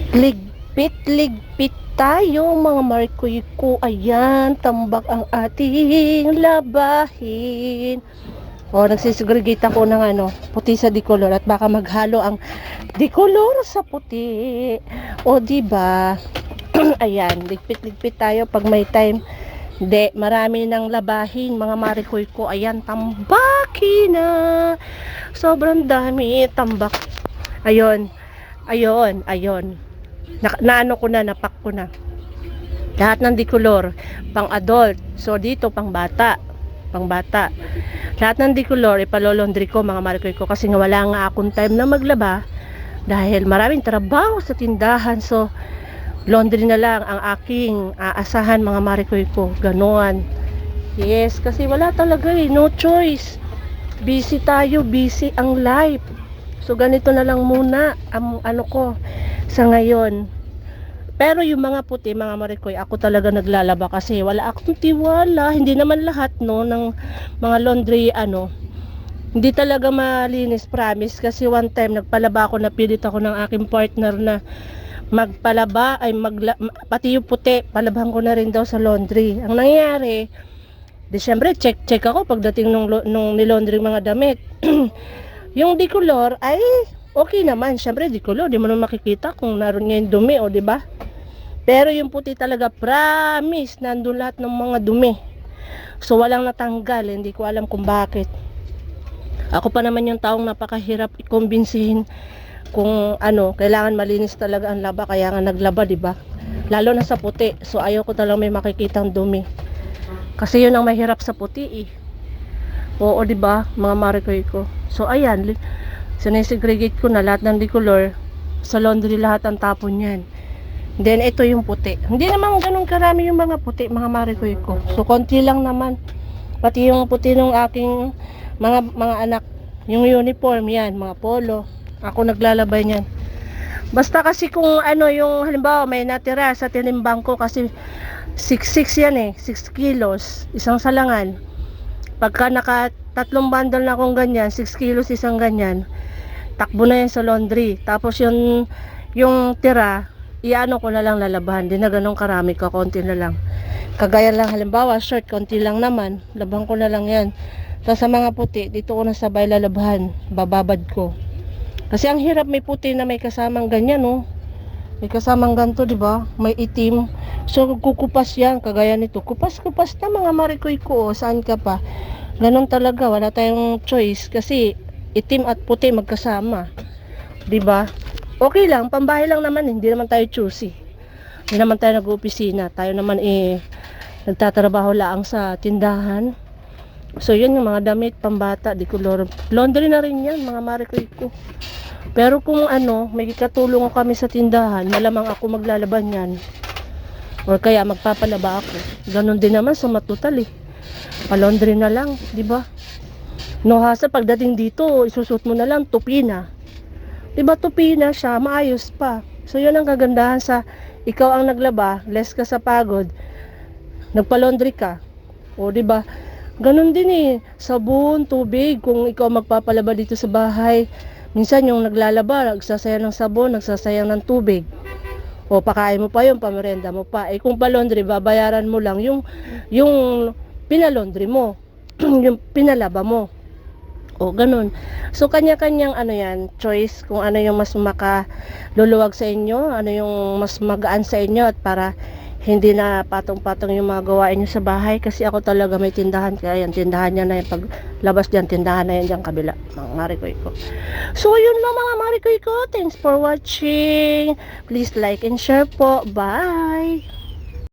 Ligpit tayo mga Marikoy ko. Ayan, tambak ang ating labahin. O, nagsisegregate ako ng puti sa dikolor at baka maghalo ang dikolor sa puti. O, diba? Ayan, ligpit-ligpit tayo pag may time. Hindi, marami ng labahin mga Marikoy ko. Ayan, tambaki na. Sobrang dami tambak. Ayun, ayun. Naano ko na, napak ko na. Lahat ng dikolor, pang adult. So dito pang bata. Lahat ng dikolor ipalolondry ko mga Marikoy ko kasi nga wala nga akong time na maglaba dahil maraming trabaho sa tindahan. So laundry na lang ang aking aasahan mga Marikoy ko. Ganoon. Yes, kasi wala talaga no choice. Busy tayo, busy ang life. So ganito na lang muna ang ko sa ngayon. Pero yung mga puti mga Marikoy, ako talaga naglalaba kasi wala akong tiwala. Hindi naman lahat ng mga laundry hindi talaga malinis, promise. Kasi one time nagpalaba ako, napilit ako ng aking partner na magpalaba pati yung puti palabahan ko na rin daw sa laundry. Ang nangyari, di syempre check ako pagdating nung nilaundry mga damit. Yung dikolor ay okay naman, syempre dikolor, di mo naman makikita kung naroon nga yung dumi, o di ba? Pero yung puti talaga, promise, nandun lahat ng mga dumi. So walang natanggal, hindi ko alam kung bakit. Ako pa naman yung taong napakahirap ikumbinsihin kung kailangan malinis talaga ang laba, kaya nga naglaba, di ba? Lalo na sa puti. So ayaw ko talagang may makikitang dumi. Kasi yun ang mahirap sa puti eh. Oo, di ba, mga Marikoy ko. So ayan, sinesegregate ko na lahat ng dikolor sa laundry, lahat ang tapon niyan. Then ito yung puti. Hindi naman ganun karami yung mga puti, mga Marikoy ko. So konti lang naman. Pati yung puti ng aking mga anak, yung uniform yan, mga polo. Ako naglalabay niyan. Basta kasi kung yung halimbawa may natira sa tinimbang ko kasi 6 yan 6 kilos, isang salangan. Pagka naka 3 bundle na akong ganyan, 6 kilos isang ganyan, takbo na yan sa laundry. Tapos yung tira, ko na lang lalabahan. Di na ganun karami, konti na lang. Kagaya lang halimbawa, short, konti lang naman, labahan ko na lang yan. Tapos sa mga puti, dito ko na sabay lalabahan, bababad ko. Kasi ang hirap may puti na may kasamang ganyan, may kasamang ganto, di ba? May itim. So kukupas yan, kagaya nito. Kupas na mga Marikoy ko, saan ka pa? Ganon talaga, wala tayong choice kasi itim at puti magkasama. 'Di ba? Okay lang, pambahay lang naman, hindi naman tayo choosy. Hindi naman tayo nag-opisina. Tayo naman nagtatrabaho lang sa tindahan. So yun yung mga damit pambata, dikolor. Laundry na rin yan, mga Marikoy ko. Pero kung may katulong kami sa tindahan, malamang ako maglalaban yan. Or kaya magpapalaba ako. Ganon din naman sa matutal Palondry na lang, di ba? No hassle, pagdating dito, isusot mo na lang tupi na. Di ba tupi na siya, maayos pa. So yun ang kagandahan sa ikaw ang naglaba, less ka sa pagod. Nagpalondry ka. O di ba? Ganon din sabon, tubig, kung ikaw magpapalaba dito sa bahay. Minsan yung naglalaba, nagsasayang ng sabon, nagsasayang ng tubig. O pakain mo pa yun, pamerenda mo pa. Kung palondry, babayaran mo lang yung pinalondry mo, yung pinalaba mo. O ganun. So kanya-kanyang yan, choice kung ano yung mas makaluluwag sa inyo, ano yung mas magaan sa inyo, at para hindi na patong-patong yung mga gawain nyo sa bahay. Kasi ako talaga may tindahan, kaya yan, tindahan niya na yung paglabas dyan, tindahan na yan dyan kabila, mga Marikoy ko. So yun lang mga Marikoy ko, thanks for watching, please like and share po, bye.